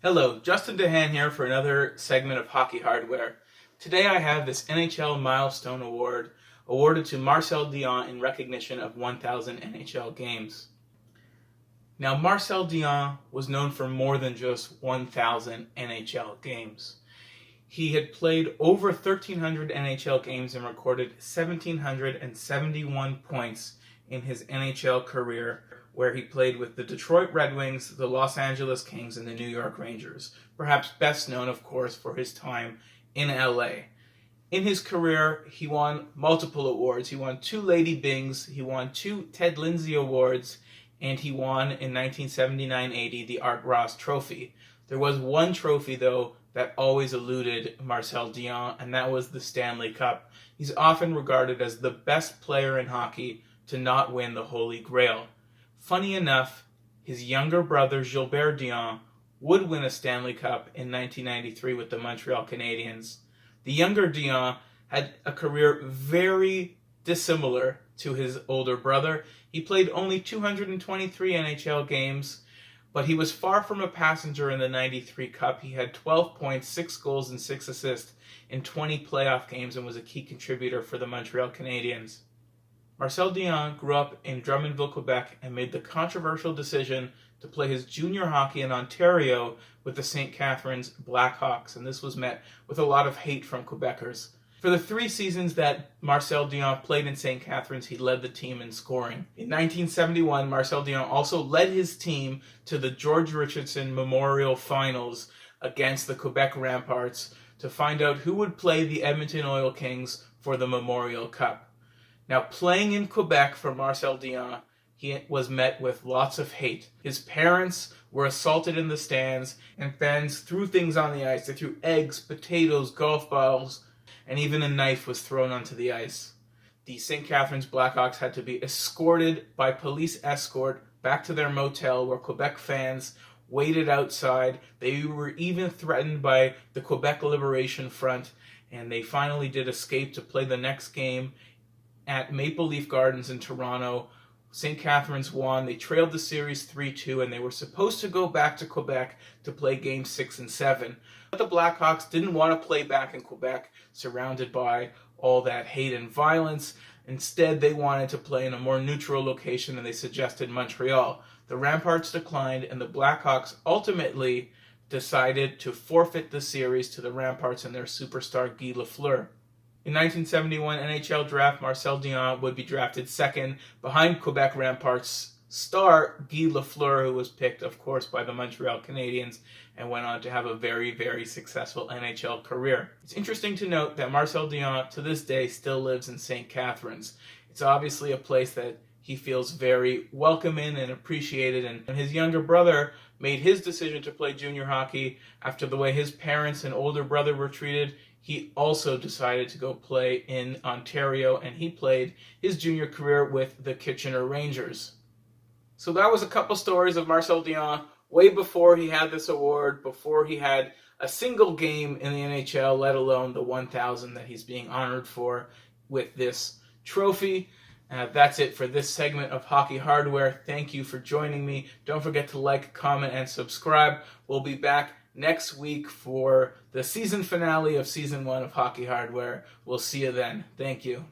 Hello, Justin DeHaan here for another segment of Hockey Hardware. Today I have this NHL Milestone Award awarded to Marcel Dionne in recognition of 1,000 NHL games. Now, Marcel Dionne was known for more than just 1,000 NHL games. He had played over 1,300 NHL games and recorded 1,771 points in his NHL career, where he played with the Detroit Red Wings, the Los Angeles Kings, and the New York Rangers. Perhaps best known, of course, for his time in LA. In his career, he won multiple awards. He won 2 Lady Bings, he won 2 Ted Lindsay Awards, and he won in 1979-80 the Art Ross Trophy. There was one trophy, though, that always eluded Marcel Dionne, and that was the Stanley Cup. He's often regarded as the best player in hockey to not win the Holy Grail. Funny enough, his younger brother Gilbert Dionne would win a Stanley Cup in 1993 with the Montreal Canadiens. The younger Dionne had a career very dissimilar to his older brother. He played only 223 NHL games, but he was far from a passenger in the 93 Cup. He had 12 points, 6 goals, and 6 assists in 20 playoff games and was a key contributor for the Montreal Canadiens. Marcel Dionne grew up in Drummondville, Quebec, and made the controversial decision to play his junior hockey in Ontario with the St. Catharines Blackhawks, and this was met with a lot of hate from Quebecers. For the 3 seasons that Marcel Dionne played in St. Catharines, he led the team in scoring. In 1971, Marcel Dionne also led his team to the George Richardson Memorial Finals against the Quebec Ramparts to find out who would play the Edmonton Oil Kings for the Memorial Cup. Now, playing in Quebec for Marcel Dionne, he was met with lots of hate. His parents were assaulted in the stands, and fans threw things on the ice. They threw eggs, potatoes, golf balls, and even a knife was thrown onto the ice. The St. Catharines Blackhawks had to be escorted by police escort back to their motel, where Quebec fans waited outside. They were even threatened by the Quebec Liberation Front, and they finally did escape to play the next game at Maple Leaf Gardens in Toronto. St. Catharines won. They trailed the series 3-2, and they were supposed to go back to Quebec to play games 6 and 7. But the Blackhawks didn't want to play back in Quebec, surrounded by all that hate and violence. Instead, they wanted to play in a more neutral location, and they suggested Montreal. The Ramparts declined, and the Blackhawks ultimately decided to forfeit the series to the Ramparts and their superstar Guy Lafleur. In 1971 NHL draft, Marcel Dionne would be drafted second behind Quebec Ramparts star Guy Lafleur, who was picked, of course, by the Montreal Canadiens and went on to have a very, very successful NHL career. It's interesting to note that Marcel Dionne, to this day, still lives in St. Catharines. It's obviously a place that he feels very welcome in and appreciated, and his younger brother made his decision to play junior hockey after the way his parents and older brother were treated. He also decided to go play in Ontario, and he played his junior career with the Kitchener Rangers. So that was a couple stories of Marcel Dionne way before he had this award, before he had a single game in the NHL, let alone the 1,000 that he's being honored for with this trophy. That's it for this segment of Hockey Hardware. Thank you for joining me. Don't forget to like, comment, and subscribe. We'll be back next week for the season finale of Season 1 of Hockey Hardware. We'll see you then. Thank you.